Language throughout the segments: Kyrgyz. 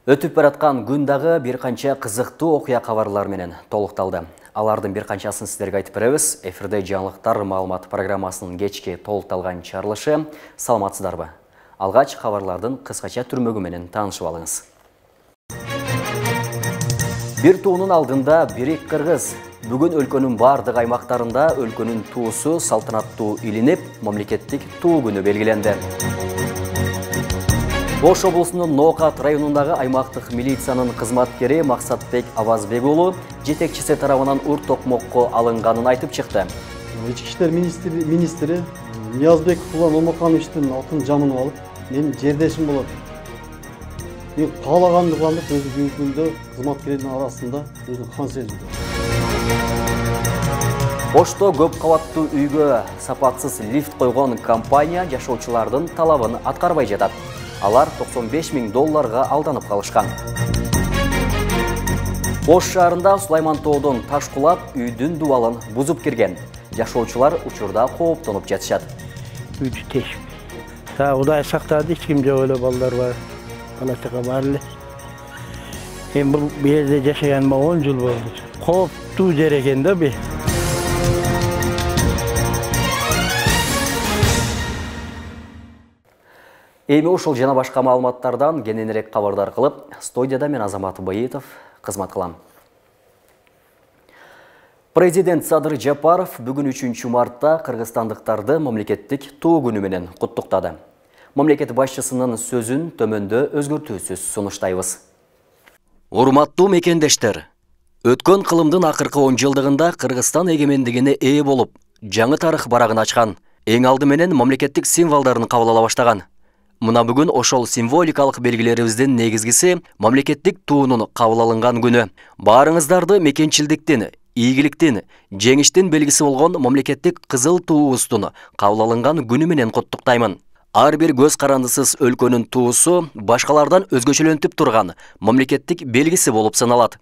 Өтүп бараткан күн дагы бир канча кызыктуу окуя кабарлар менен толукталды. Алардын бир канчасын сиздерге айтып беребиз. Эфирде жаңылыктар маалымат программасынын кечки толукталган чыгарылышы. Саламатсыздарбы? Алгач кабарлардын кыскача түрмөгү менен таанышып алыңыз. Бир туунун алдында бирик кыргыз. Бүгүн өлкөнүн бардык аймактарында өлкөнүн туусу салтанаттуу илинип, мамлекеттик туу күнү белгиленди. Ош облусунун Ноокат районундагы аймактык милициянын кызматкери Максатбек Абазбек уулу жетекчиси тарабынан ур токмокко алынганын айтып чыкты. Ички иштер министри Ниязбек Улан Омокановичтин алтын жамынып алып, менин жердешим болот. Мен каалаганды кылам деп өзү бүгүнкү күндө кызматкерлердин арасында өзүнүн хан сезди. Ошто көп кабаттуу үйгө сапатсыз лифт койгон компания жашоочулардын талабын аткарбай жатат. Алар $95.000 алданып калышкан. Ош шаарында Сулайман тоодон таш кулап, үйдүн дубалын бузуп кирген. Жашоочулар учурда кооптонуп жатышат. Үйдү тешик. Кудай сактады, эч ким жок эле балдар бар. Балачага бар эле. Мен бул жерде жашаганыма 10 жыл болду. Кооптуу жер экен да бу. Эми ушул жана башка маалыматтардан кененирээк кабардар кылып, студияда мен Азамат Байытов кызмат кылам. Президент Садыр Жапаров бүгүн 3 мартта кыргызстандыктарды мамлекеттик туу күнү менен куттуктады. Мамлекет башчысынын сөзүн төмөндө өзгөртүүсүз сунуштайбыз. Урматтуу мекендештер, өткөн кылымдын акыркы 10 жылдыгында Кыргызстан эгемендигине ээ болуп, жаңы тарых барагын ачкан, эң алды менен мамлекеттик символдорун кабыл ала баштаган. Мына бүгүн ошол символикалык белгилерибиздин негизгиси мамлекеттик туунун кабыл алынган күнү. Баарыңыздарды мекенчилдиктин, ийгиликтин, жеңиштин белгиси болгон мамлекеттик кызыл туубуздун кабыл алынган күнү менен куттуктаймын. Ар бир көз карандысыз өлкөнүн туусу башкалардан өзгөчөлөнтүп турган мамлекеттик белгиси болуп саналат.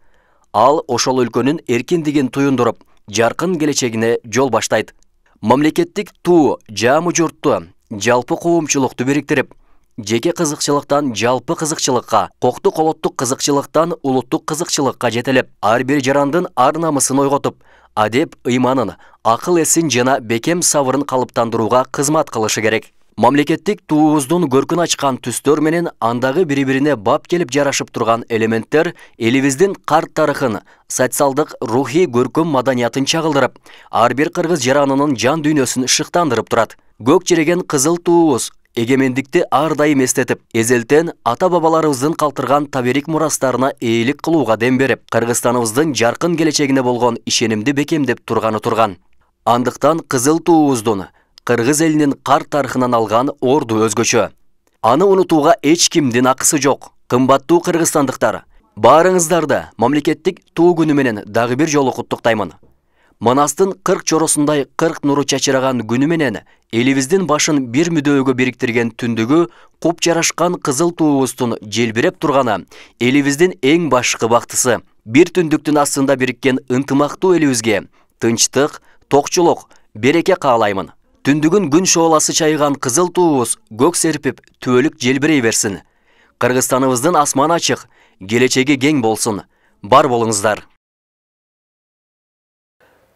Ал ошол өлкөнүн эркиндигин туюндуруп, жаркын келечегине жол баштайт. Мамлекеттик туу жамы журтту, жалпы коомчулукту бириктирип, жеке кызыкчылыктан жалпы кызыкчылыкка, кокту колоттук кызыкчылыктан улуттук кызыкчылыкка жетелеп, ар бир жарандын ар намысын ойготуп, адеп ыйманын, акыл эсин жана бекем сабырын калыптандырууга кызмат кылышы керек. Мамлекеттик туубуздун көркүн ачкан түстөр менен андагы бири-бирине бап келип жарашып турган элементтер элибиздин карт тарыхын, социалдык, рухий көркөм маданиятын чагылдырып, ар бир кыргыз жаранынын жан дүйнөсүн шыктандырып турат. Көк череген кызыл туубуз эгемендикти ар дайым эстетип, эзелтен ата-бабаларыбыздын калтырган таберик мурастарына ээлик кылууга дем берип, Кыргызстаныбыздын жаркын келечегине болгон ишенимди бекемдеп турган. Андыктан кызыл туубуздун кыргыз элинин карт тарыхынан алган орду өзгөчө. Аны унутууга эч кимдин акысы жок. Кымбаттуу кыргызстандыктар, баарыңыздарды мамлекеттик туу күнү менен дагы бир жолу куттуктаймын. Манастын 40 чоросундай 40 нуру чачыраган күнү менен элибиздин башын бир мүдөөгө бириктирген түндүгү куп жарашкан кызыл туубуздун желбиреп турганы элибиздин эң башкы бактысы. Бир түндүктүн астында бириккен ынтымактуу элибизге тынчтык, токчулук, береке каалаймын. Түндүгүн күн шооласы чайган кызыл туубуз көк серпип, түбөлүк желбирей берсин. Кыргызстаныбыздын асманы ачык, келечеги кең болсун. Бар болуңуздар.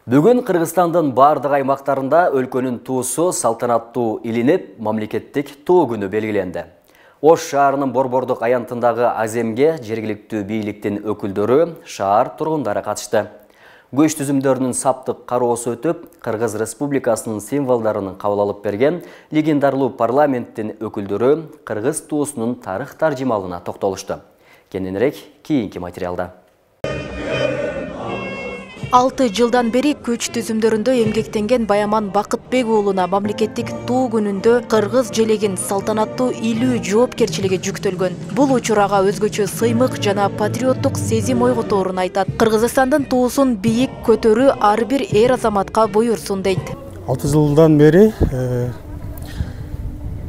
Бүгүн Кыргызстандын бардык аймактарында өлкөнүн туусу салтанаттуу илинип, мамлекеттик туу күнү белгиленди. Ош шаарынын Борбордук аянтындагы аземге жергиликтүү бийликтин өкүлдөрү, шаар тургундары катышты. Көч түзүмдөрүнүн саптык кароосу өтүп, Кыргыз Республикасынын символдорун кабыл алып берген легендарлуу парламенттин өкүлдөрү кыргыз туусунун тарых таржымалына токтолушту. Кененирээк кийинки материалда. 6 жылдан бери көч түзүмдөрүндө эмгектенген Баяман Бакытбек уулуна мамлекеттик туу күнүндө кыргыз желегин салтанаттуу илүү жоопкерчилиги жүктөлгөн. Бул учурага өзгөчө сыймык жана патриоттук сезим ойготорун айтат. Кыргызстандын туусун бийик көтөрүү ар бир эр азаматка буйрсун дейт. 6 жылдан бери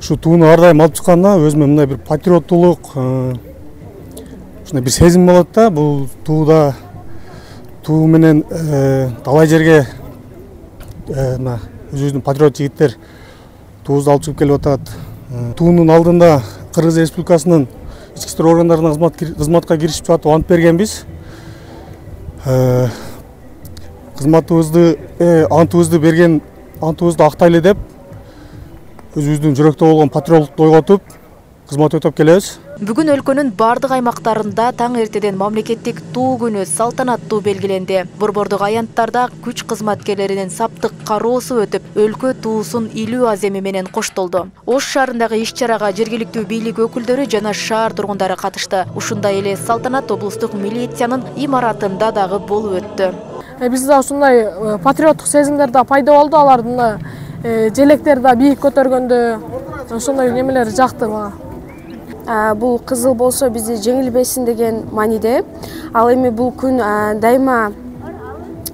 ушу тууну ар дайым алып чыкканда өзүмө мындай бир патриоттулук, ушундай бир сезим болот да. Бул тууда туу менен талай жерге өзүбүздүн патриот жигиттер туубузду алып чыгып келип атат. Туунун алдында Кыргыз Республикасынын ички иштер органдарына кызматка киришип жатып ант бергенбиз. Антыбызды берген антыбызды актайлы деп өзүбүздүн жүрөктө болгон патриоттукту ойготуп кызмат өтөп келебиз. Бүгүн өлкөнүн бардык аймактарында таң эртеден мамлекеттик туу күнү салтанаттуу белгиленди. Борбордук аянттарда күч кызматкерлеринин саптык кароосу өтүп, өлкө туусун илүү аземи менен коштолду. Ош шаарындагы иш-чарага жергиликтүү бийлик өкүлдөрү жана шаар тургундары катышты. Ушундай эле салтанат облустук милициянын имаратында дагы болуп өттү. Бизде ушундай патриоттук сезимдер да пайда болду, алардын желектери да бийик көтөргөндө ошондой немелер жакты мага. Бул кызыл болсо бизди жеңилбесин деген мааниде. Ал эми бул күн дайыма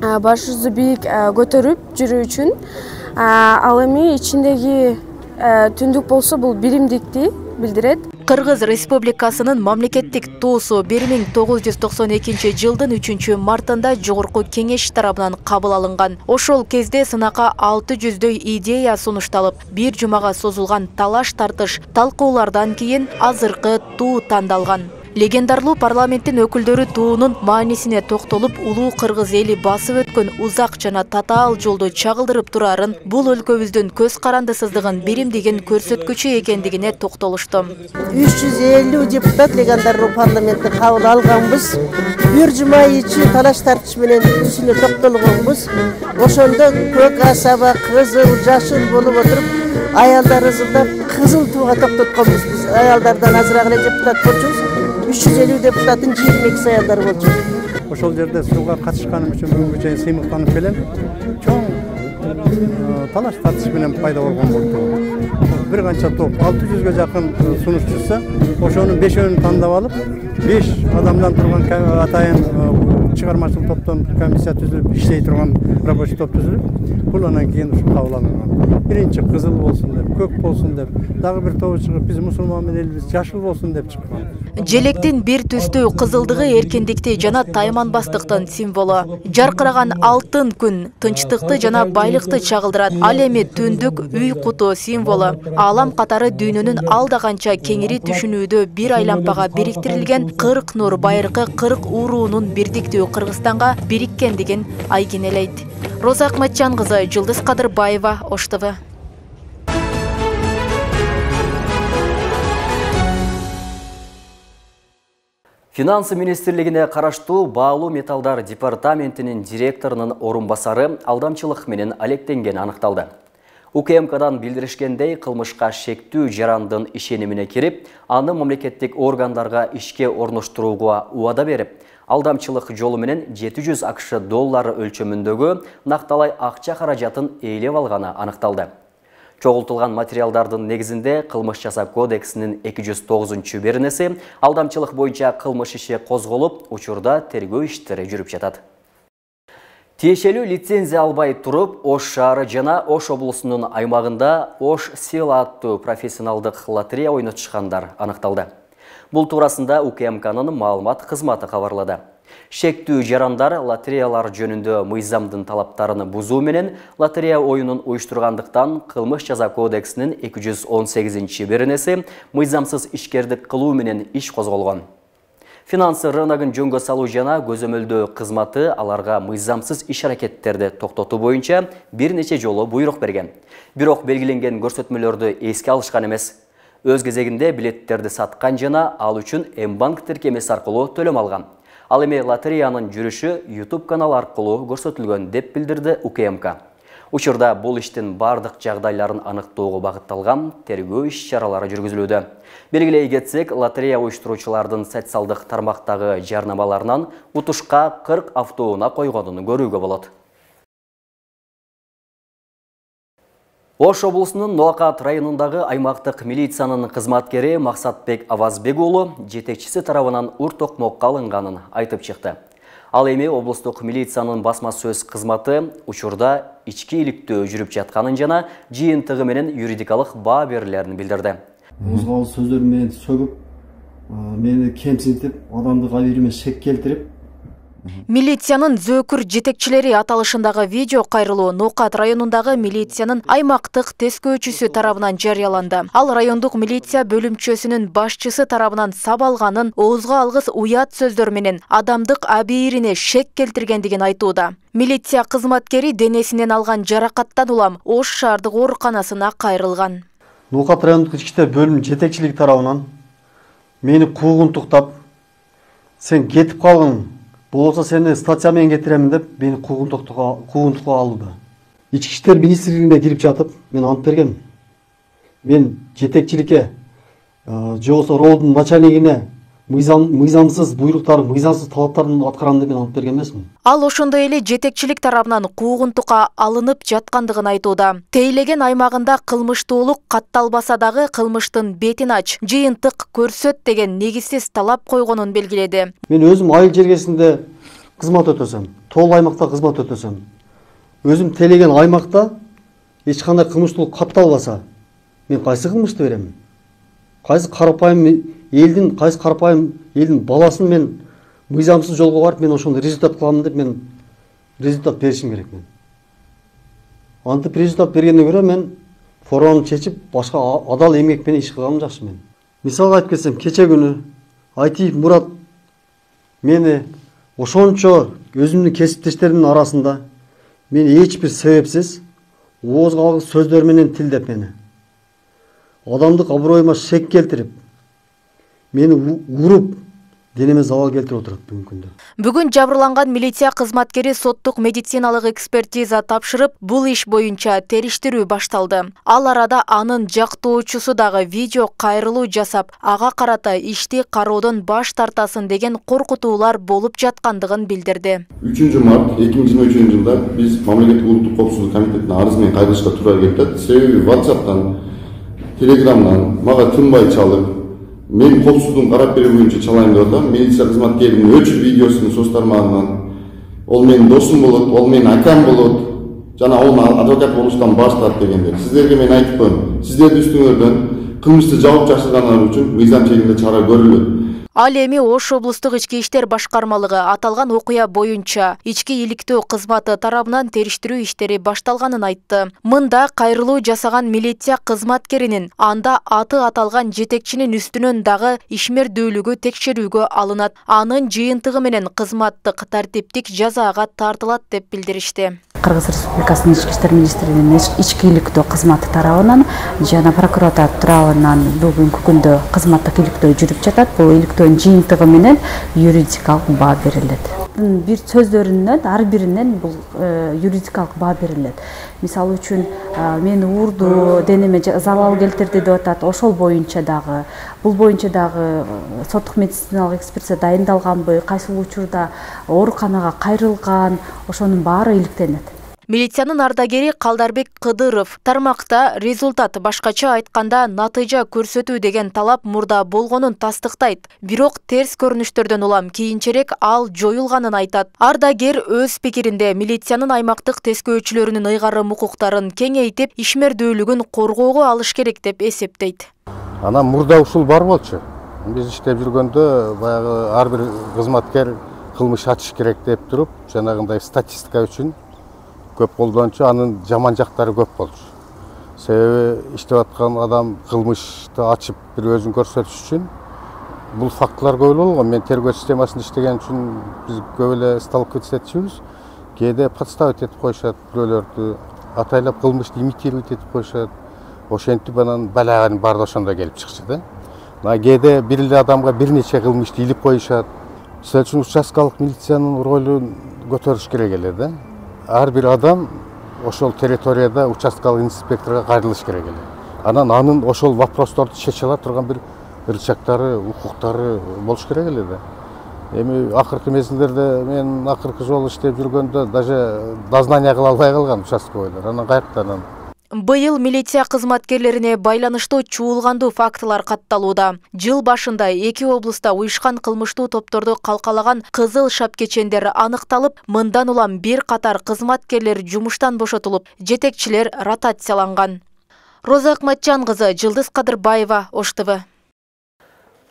башыбызды бийик көтөрүп жүрүү үчүн. Ал эми ичиндеги түндүк болсо бул биримдикти билдирет. Кыргыз Республикасынын мамлекеттик туусу 1992 жылдын 3 мартында Жогорку Кеңеш тарабынан кабыл алынган. Ошол кезде сынакка 600дөй идея сунушталып, бир жумага созулган талаш-тартыш, талкуулардан кийин азыркы туу тандалган. Легендарлуу парламенттин өкүлдөрү туунун маанисине токтолуп, улуу кыргыз эли басып өткөн узак жана татаал жолду чагылдырып турарын, бул өлкөбүздүн көз карандысыздыгын биримдигин көрсөткүчү экендигине токтолушту. 350 депутат легендарлуу парламентти кабыл алганбыз. Бир жума ичи талаш-тартыш менен үстүнө токтолгонбуз. Ошондо көк асаба, кызыл, жашыл болуп отуруп, аялдар ызылдап кызыл тууга токтотконбуз. Биз аялдардан азыраак эле депутат болчубуз. 350 депутаттын 22 аялдар болчу. Ошол жерде сууга катышканым үчүн бүгүнкү чейин сыймыктанып келем. Чоң талаш-тартыш менен пайда болгон болду. Бир канча топ 600га жакын сунуш чыкса, ошонун 5-өн тандап алып, 5 адамдан турган атайын чыгармачыл топтон комиссия түзүлүп, иштей турган рабочий топ түзүлүп, бул анан кийин ушу кабыл алынган. Биринчи кызыл болсун деп, көк болсун деп, дагы бир тобу чыгып, биз мусулман элбиз, жашыл болсун деп чыккан. Желектин бир түстүү кызылдыгы эркиндикти жана тайманбастыктын символу. Жаркыраган алтын күн тынчтыкты жана байлыкты чагылдырат. Ал эми түндүк үй куту символу. Алам катары дүйнөнүн алда канча кеңири түшүнүүдө бир айлампага бириктирилген 40 нур байыркы 40 уруунун бирдиктүү Кыргызстанга бириккендигин айгинелейт. Роза Акматжан кызы, Жылдыз Кадырбаева, Ош ТВ. Финансы министрлигине караштуу баалуу металлдар департаментинин директорунун орун басары алдамчылык менен алектенгени аныкталды. УКМКдан билдиришкендей, кылмышка шектүү жарандын ишенимине кирип, аны мамлекеттик органдарга ишке орноштурууга убада берип, алдамчылык жолу менен 700 АКШ доллары өлчөмүндөгү накталай акча каражатын ээлеп алганы аныкталды. Чогултулган материалдардын негизинде Кылмыш жасоо кодексинин 209-беренеси алдамчылык боюнча кылмыш иши козголуп, учурда тергөө иштери жүрүп жатат. Тиешелүү лицензия албай туруп, Ош шаары жана Ош облусунун аймагында Ош Сила аттуу профессионалдык лотерея ойнотушкандар аныкталды. Бул туурасында УКМКнын маалымат кызматы кабарлады. Шектүү жарандар лотереялар жөнүндө мыйзамдын талаптарын бузуу менен лотерея оюнун уюштургандыктан Кылмыш жаза кодексинин 218-беренеси мыйзамсыз ишкердик кылуу менен иш козголгон. Финансы рыногун жөнгө салуу жана көзөмөлдөө кызматы аларга мыйзамсыз иш-аракеттерди токтотуу боюнча бир нече жолу буйрук берген. Бирок белгиленген көрсөтмөлөрдү эске алышкан эмес. Өз кезегинде билеттерди саткан жана ал үчүн М-банк тиркемеси аркылуу төлөм алган. Ал эми лотереянын жүрүшү YouTube каналы аркылуу көрсөтүлгөн деп билдирди УКМК. Учурда бул иштин бардык жагдайларын аныктоого багытталган тергөө иш-чаралары жүргүзүлүүдө. Белгилей кетсек, лотерея уюштуруучулардын социалдык тармактагы жарнамаларынан утушка 40 автоунаа койгонун көрүүгө болот. Ош облусунун Ноакат районундагы аймактык милициянын кызматкери Максатбек Авазбек уулу жетекчиси тарабынан ур-токмокко алынганын айтып чыкты. Ал эми облустук милициянын басма сөз кызматы учурда ички иликтөө жүрүп жатканын жана жыйынтыгы менен юридикалык баа берилерин билдирди. Озгал сөздөр менен сөгүп, мени кемсинтип, адамдык абийириме шек келтирип, Милициянын зөөкүр жетекчилери аталышындагы видео кайрылуу Ноокат районундагы милициянын аймактык тескөөчүсү тарабынан жарыяланды. Ал райондук милиция бөлүмчөсүнүн башчысы тарабынан сабалганын оозго алгыс уят сөздөр менен адамдык абийирине шек келтиргендигин айтууда. Милиция кызматкери денесинен алган жаракаттан улам Ош шаардык ооруканасына кайрылган. Ноокат райондук ички иштер бөлүм жетекчилиги тарабынан мени куугунтуктап, сен кетип калгын, болбосо сени статья менен кетиремин деп мени куугунтукка алууда. Ички иштер министрлигине кирип жатып, мен ант бергем. Мен жетекчиликке, жобосо роодун начальнигине мыйзамсыз буйруктар, мыйзамсыз талаптарын аткарам деп мен ант берген эмесмин. Ал ошондой эле жетекчилик тарабынан куугунтукка алынып жаткандыгын айтууда. Тейлеген аймагында кылмыштуулук катталбаса дагы кылмыштын бетин ач, жыйынтык көрсөт деген негизсиз талап койгонун белгиледи. Мен өзүм айыл жергесинде кызмат өтөсөм, тоол аймакта кызмат өтөсөм. Өзүм тейлеген аймакта эч кандай кылмыштуулук катталбаса, мен кайсы кылмышты берем? Кайсы карапайым элдин баласын мен мыйзамсыз жолго барып, мен ошондой результат кыламын деп мен результат беришим керек мен. Антип результат бергенден көрө мен форманы чечип, башка адал эмгек менен иш кылганым жакшы мен. Мисалга айтып кетсем, кече күнү Айтиев Мурат мени ошончо өзүмдүн кесиптештеримдин арасында мени эч бир себепсиз оозго алгыс сөздөр менен тилдеп мени адамдык аброюма шек келтирип, мени уруп, денеме забал келтирип отурат бүгүнкү күндө. Бүгүн жабырланган милиция кызматкери соттук медициналык экспертиза тапшырып, бул иш боюнча териштирүү башталды. Ал арада анын жактоочусу дагы видео кайрылуу жасап, ага карата ишти кароодон баш тартасын деген коркутуулар болуп жаткандыгын билдирди. 3 март 2023 жылда биз Мамлекеттик улуттук коопсуздук комитетине арыз менен кайрылышка туура келди. Себеби WhatsApp'тан, Telegram'дан мага тынбай чалып, мен коопсуздуктун карап берүү боюнча чалайын деп атам. Милиция кызматкеринин өчүр видеосун соц тармагынан, ол менин досум болот, ол менин акам болот, жана ол адвокат болуштан баш тарт дегендер. Сиздерге мен айтып коем, сиздердин үстүңөрдөн кылмышты жабып жашыргандар үчүн мыйзам чегинде чара көрүлөт. Ал эми Ош облустук ички иштер башкармалыгы аталган окуя боюнча ички иликтөө кызматы тарабынан териштирүү иштери башталганын айтты. Мында кайрылуу жасаган милиция кызматкеринин анда аты аталган жетекчинин үстүнөн дагы ишмердүүлүгү текшерүүгө алынат. Анын жыйынтыгы менен кызматтык тартиптик жазага тартылат деп билдиришти. Кыргыз Республикасынын ички иштер министрлигинин ички иликтөө кызматы тарабынан жана прокуратура тарабынан бүгүнкү күндө кызматтык иликтөө жүрүп жатат. Бул иликтөөнүн жыйынтыгы менен юридикалык баа берилет. Бир сөздөрүнөн ар биринен бул юридикалык баа берилет. Мисалы үчүн мени урду, денеме залал келтирди деп атат. Ошол боюнча дагы, бул боюнча дагы соттук медициналык экспертиза дайындалганбы, кайсыл учурда ооруканага кайрылган, ошонун баары иликтенет. Милициянын ардагери Калдарбек Кыдыров тармакта результат башкача айтканда натыйжа көрсөтүү деген талап мурда болгонун тастыктайт. Бирок терс көрүнүштөрдөн улам кийинчерээк ал жоюлганын айтат. Ардагер өз пикиринде милициянын аймактык тескөөчүлөрүнүн ыйгарым укуктарын кеңейтип, ишмердүүлүгүн коргоого алыш керек деп эсептейт. Ана мурда ушул бар болчу. Биз иштеп жүргөндө баягы ар бир кызматкер кылмыш ачыш керек деп туруп, жанагындай статистика үчүн көп колдончу, анын жаман жактары көп болчу. Себеби иштеп аткан адам кылмышты ачып бир өзүн көрсөтүш үчүн бул фактылар көп болгон. Мен тергөө системасында иштеген үчүн биз көп эле сталкиваться этчүбүз. Кээде подставить этип коюшат, бирөөлөрдү атайлап кылмышты имитировать этип коюшат. Ошентип анан балагын баары ошондо келип чыкчу да. Кээде бир эле адамга бир нече кылмышты илип коюшат. Мисалы үчүн участкалык милициянын ролун көтөрүш керек эле да. Ар бир адам ошол территорияда участкалык инспекторго кайрылыш керек эле. Анын ошол вопросторду чече ала турган бир рычагтары, укуктары болуш керек эле да. Эми акыркы мезгилдерде мен акыркы жолу иштеп жүргөндө даже дознание кыла албай калган участковыйлар. Анан каяктан Быйыл милиция кызматкерлерине байланыштуу чуулгандуу фактылар катталууда. Жыл башында 2 облуста уюшкан кылмыштуу топторду калкалаган кызыл шапкечендер аныкталып, мындан улам бир катар кызматкерлер жумуштан бошотулуп, жетекчилер ротацияланган. Роза Акматжан кызы, Жылдыз Кадырбаева, Ош ТВ.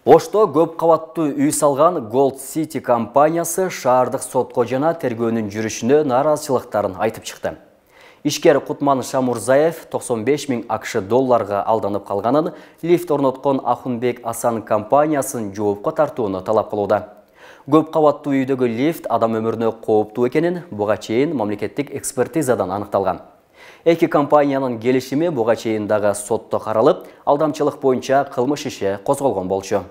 Ошто көп кабаттуу үй салган Gold City компаниясы шаардык сотко жана тергөөнүн жүрүшүнө нааразычылыктарын айтып чыкты. Ишкер Кутман Шамурзаев 95 000 ақш долларга алданып калганын лифт орноткон Ахунбек Асан компаниясын жоопко тартууну талап кылууда. Көп кабаттуу үйдөгү лифт адам өмүрүнө кооптуу экенин буга чейин мамлекеттик экспертизадан аныкталган. Эки компаниянын келишими буга чейин дагы сотто каралып, алдамчылык боюнча кылмыш иши козголгон болчу.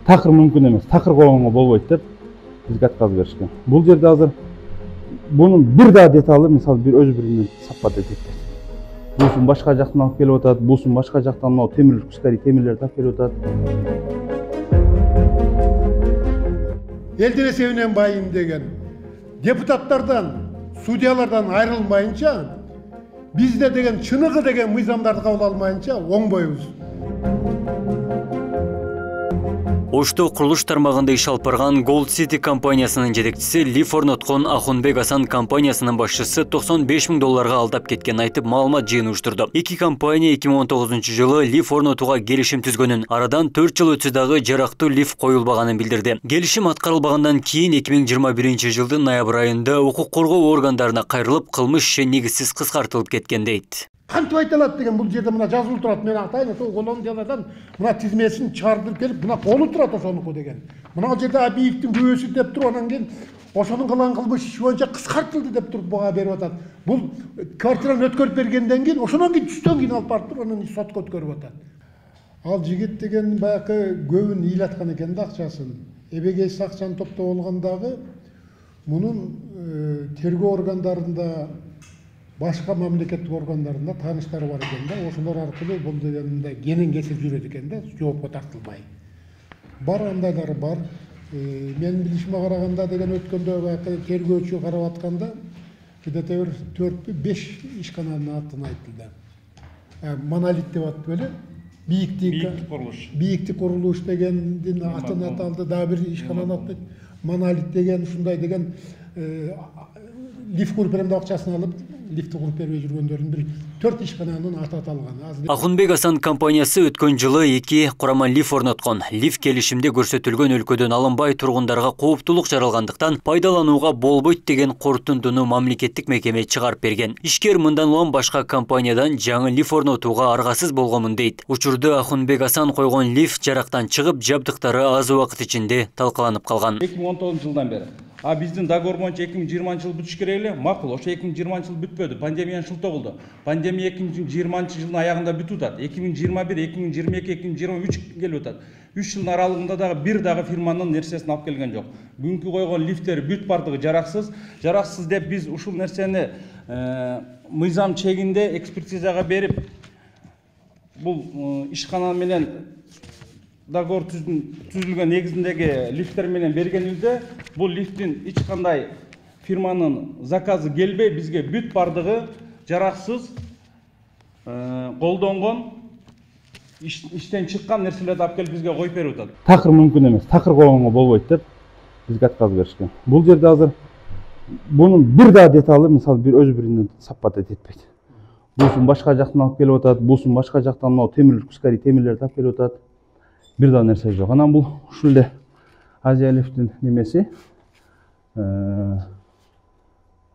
Такыр мүмкүн эмес, такыр коюнга болбойт деп бизге отказ беришкен. Бул жерде азыр бунун бир да деталы, мисалы өзү биринен сапат этет. Буусун башка жактан алып келип атат, буусун башка жактан темир кускари темирлерди алып келип атат. Элдин эсебинен байым деген депутаттардан, судьялардан айрылмайынча, бизде деген чыныгы деген мыйзамдарды кабыл алмайынча оңбойбуз. Ошто курулуш тармагында иш алып барган Gold City компаниясынын жетекчиси лифт орноткон Ахунбек Асан компаниясынын башчысы 95 000 долларга алдап кеткен айтып маалымат жыйын уюштурду. Эки компания 2019-жылы лифт орнотууга келишим түзгөнүн, арадан 4 жыл өтсө дагы жарактуу лифт коюлбаганын билдирди. Келишим аткарылбагандан кийин 2021-жылдын ноябрь айында укук коргоо органдарына кайрылып, кылмыш иши негизсиз кыскартылып кеткен дейт. Кантип айтылат деген бул жерде мына жазылып турат. Мен атайын, ошол Голландиядан мына тизмесин чыгардырып келип, мына колу турат ошонуку деген. Мына жерде Абиевдин күбөсү деп туруп, анан кийин ошонун кылган кылмыш иши боюнча кыскартылды деп туруп буга берип атат. Бул квартираны өткөрүп бергенден кийин, ошондон кийин түштөн кийин алып барып туруп, анан сотко өткөрүп атат. Ал жигит деген баягы көбүн ыйлаткан экен да акчасын. Эбегейсиз акчаны топтоп алгандагы мунун тергөө органдарында башка мамлекеттик органдарында тааныштары бар экен да, ошолор аркылуу бул дегенде кенен кесип жүрөт экен да, жоопко тартылбай. Бар андайлары бар. Менин билишиме караганда деген өткөндө баягы тергөөчү карап атканда где-то 4-5 ишкананын атын айтылды. Монолит деп атып эле, бийиктик курулуш дегендин атын аталды, дагы бир ишкананын аты монолит деген, ушундай деген лифт куруп берем деп акчасын алып, лифти куруп бербей жүргөндөрдүн бир 4 ишкананын аты аталган. Ахунбек Асан компаниясы өткөн жылы 2 курама лифт орноткон. Лифт келишимде көрсөтүлгөн өлкөдөн алынбай тургундарга кооптулук жаралгандыктан пайдаланууга болбойт деген корутундуну мамлекеттик мекеме чыгарып берген. Ишкер мындан улам башка компаниядан жаңы лифт орнотууга аргасыз болгонмун дейт. Учурда Ахунбек Асан койгон лифт жарактан чыгып, жабдыктары аз убакыт ичинде талкаланып калган. 2019-жылдан бери биздин договор боюнча 2020-жыл бүтүш керек эле. Макул, ошо 2020-жыл бүтпөдү. Пандемиянын шылтоо болду. Пандемия 2020-жылдын аягында бүтүп атат. 2021, 2022, 2023 келип атат. 3 жылдын аралыгында дагы бир дагы фирманын нерсесин алып келген жок. Бүгүнкү койгон лифттер бүт бардыгы жараксыз. Жараксыз деп биз ушул нерсени мыйзам чегинде экспертизага берип, бул ишкана менен договор түзүлгөн негизиндеги лифттер менен бергенибизде бул лифттин эч кандай фирманын заказы келбей, бизге бүт бардыгы жараксыз колдонгон иштен чыккан нерселерди алып келип бизге коюп берип атат. Такыр мүмкүн эмес, такыр коюнга болбойт деп бизге отказ беришкен. Бул жерде азыр бунун бир да деталы, мисалы өзү биринен сапат этпейт. Буусун башка жактан алып келип атат, буусун башка жактан темир кускари темирлерди алып келип атат. Бир да нерсе жок. Анан бул ушул эле Азия лифтин немеси,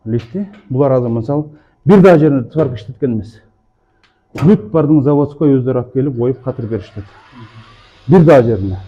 лифти. Булар азыр мисалы бир да жерине чыгарып иштеткен эмес. Бүт бардыгын заводской өздөрү алып келип коюп катырып беришти. Бир да жерине.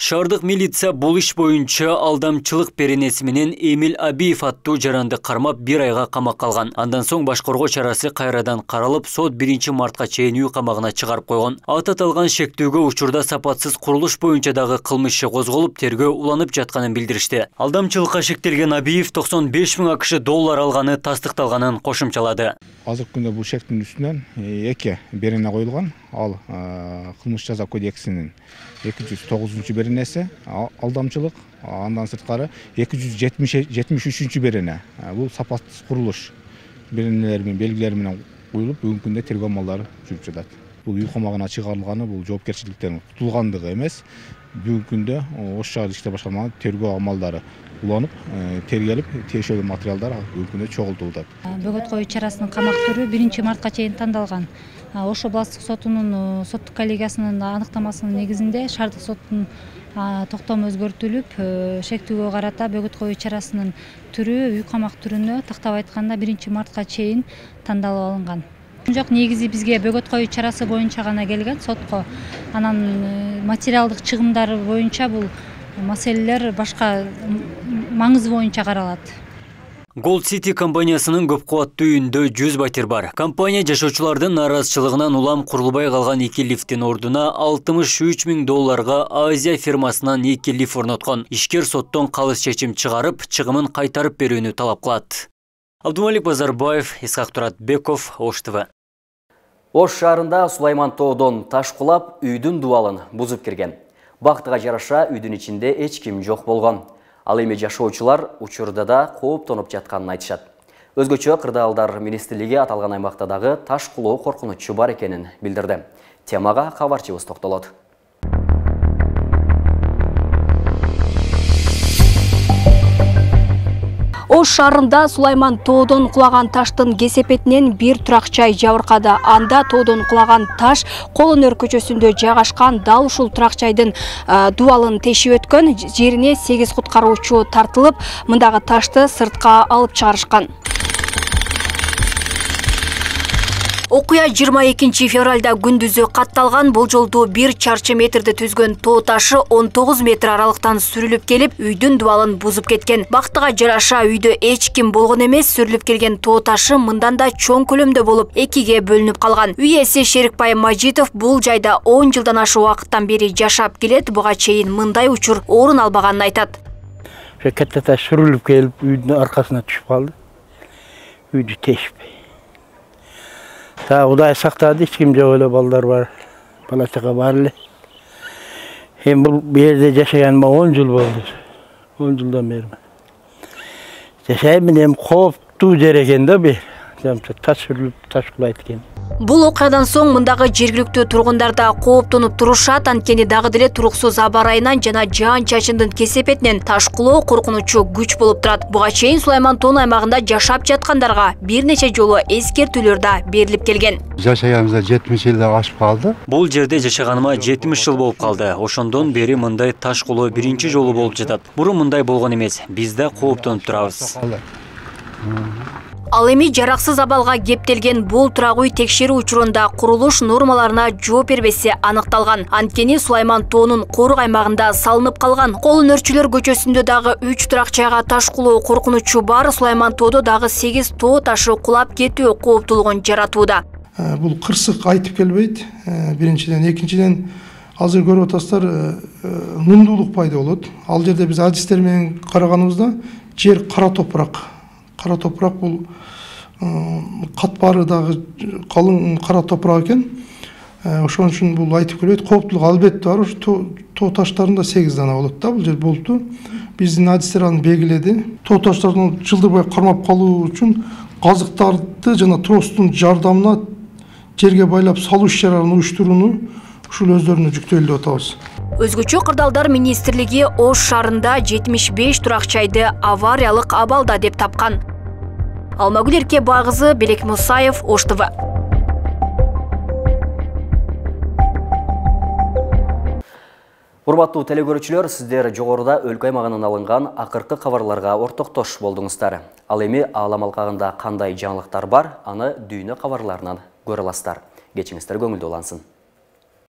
Шаардык милиция бул иш боюнча алдамчылык беренеси менен Эмил Абиев аттуу жаранды кармап 1 айга камакка алган. Андан соң баш коргоо чарасы кайрадан каралып, сот 1 мартка чейин үй камагына чыгарып койгон. Ат аталган шектүүгө учурда сапатсыз курулуш боюнча дагы кылмыш иши козголуп, тергөө уланып жатканын билдиришти. Алдамчылыкка шектелген Абиев 95 000 ақш доллар алганы тастыкталганын кошумчалады. Азыркы күндө бул шектин үстүнөн 2 берене коюлган. Ал кылмыш жаза кодексинин 209 беренеси алдамчылык, андан сырткары 273 берене. Бул сапатсыз курулуш беренелери менен белгилери менен коюлуп, бүгүнкү күндө тергөө амалдары жүрүп жатат. Бул үй камагына чыгарылганы бул жоопкерчиликтен тутулгандыгы эмес. Бүгүнкү күндө Ош шаардык иштер башкармалыгынын тергөө амалдары уланып, тергелип, тиешелүү материалдар өлкөдө чогултулат. Бөгөт кою чарасынын камак түрү 1 мартка чейин тандалган. Ошо областтык сотунун соттук коллегиясынын аныктамасынын негизинде шаардык соттун токтому өзгөртүлүп, шектүүгө карата бөгөт кою чарасынын түрү үй камак түрүнө тактап айтканда 1 мартка чейин тандалып алынган. Жок, негизи бизге бөгөт кою чарасы боюнча гана келген сотко. Анан материалдык чыгымдары боюнча бул маселелер башка маңызы боюнча каралат. Gold City компаниясынын көп кубаттуу үйүндө 100 батир бар. Компания жашоочулардын нааразычылыгынан улам курулбай калган 2 лифттин ордуна $63,000 Азия фирмасынан 2 лифт орноткон. Ишкер соттон калыс чечим чыгарып, чыгымын кайтарып берүүнү талап кылат. Абдумалик Базарбаев, Исхак Туратбеков, Ош ТВ. Ош шаарында Сулайман тоодон таш кулап, үйдүн дубалын бузуп кирген. Бактыга жараша үйдүн ичинде эч ким жок болгон. Ал эми жашоочулар учурда да кооптонуп жатканын айтышат. Өзгөчө кырдаалдар министрлиги аталган аймакта дагы таш кулоо коркунучу бар экенин билдирди. Темага кабарчыбыз токтолот. Ош шаарында Сулайман тоодон кулаган таштын кесепетинен бир туракчай жабыркады. Анда тоодон кулаган таш Колунөр көчөсүндө жайгашкан дал ушул туракчайдын дубалын тешип өткөн. Жерине 8 куткаруучу тартылып, мындагы ташты сыртка алып чыгарышкан. Окуя 22 февралда күндүзү катталган. Бул жолду 1 чарчы метрди түзгөн тоо ташы 19 метр аралыктан сүрүлүп келип, үйдүн дубалын бузуп кеткен. Бактыга жараша үйдө эч ким болгон эмес, сүрүлүп келген тоо ташы мындан да чоң көлөмдө болуп, экиге бөлүнүп калган. Үй ээси Шерикбай Мажитов бул жайда 10 жылдан ашык убакыттан бери жашап келет. Буга чейин мындай учур орун албаганын айтат. Кетте таш сүрүлүп келип, үйдүн аркасына түшүп калды. Үйдү тешпей. Кудай сактады, эч ким жок эле балдар бар. Бала чага бар эле. Бул жерде жашаганыма 10 жыл болду. 10 жылдан бери. Жашайм, эми кооптуу жер экен да бу. Таш сүрүлүп, таш кулайт экен. Бул окуядан соң мындагы жергиликтүү тургундар да кооптонуп турушат. Анткени дагы деле туруксуз аба ырайынан жана жаан-чачындын кесепетинен таш кулоо коркунучу күч болуп турат. Буга чейин Сулайман тоон аймагында жашап жаткандарга бир нече жолу эскертүүлөр да берилип келген. Жашаганыбызда 70 жылдан ашып калды. Бул жерде жашаганыма 70 жыл болуп калды. Ошондон бери мындай таш кулоо биринчи жолу болуп жатат. Мурун мындай болгон эмес. Биз да кооптонуп турабыз. Ал эми жараксыз абалга кептелген бул турак үй текшерүү учурунда курулуш нормаларына жооп бербеси аныкталган. Анткени Сулайман тоонун корук аймагында салынып калган. Колунөрчүлөр көчөсүндө дагы 3 туракчайга таш кулоо коркунучу бар. Сулайман тоодо дагы 8 тоо ташы кулап кетүү кооптуулугун жаратууда. Бул кырсык айтып келбейт. Биринчиден, экинчиден азыр көрүп атасыздар, нымдуулук пайда болот. Ал жерде биз адистер менен караганыбызда жер кара топурак. Кара топурак бул катпары дагы калың кара топурак экен. Ошон үчүн бул айтып келбейт. Кооптуулук албетте бар. Тоо таштарында 8 дана болот да, бул жер болупту. Биздин адистер аны белгиледи. Тоо таштардын жылдырбай кармап калуу үчүн казыктарды жана тростун жардамына жерге байлап салуу иш-чараларын уюштурууну ушул өздөрүнө жүктөлдү деп атабыз. Өзгөчө кырдаалдар министрлиги Ош шаарында 75 туракчайды авариялык абалда деп тапкан. Алмагүл Эркебагызы, Белек Мусаев, Ош ТВ. Урматтуу телекөрүүчүлөр, сиздер жогоруда өлкө аймагынан алынган акыркы кабарларга ортоктош болдуңуздар. Ал эми аалам алкагында кандай жаңылыктар бар, аны дүйнө кабарларынан көрө аласыздар. Кечиңиздер көңүлдүү улансын.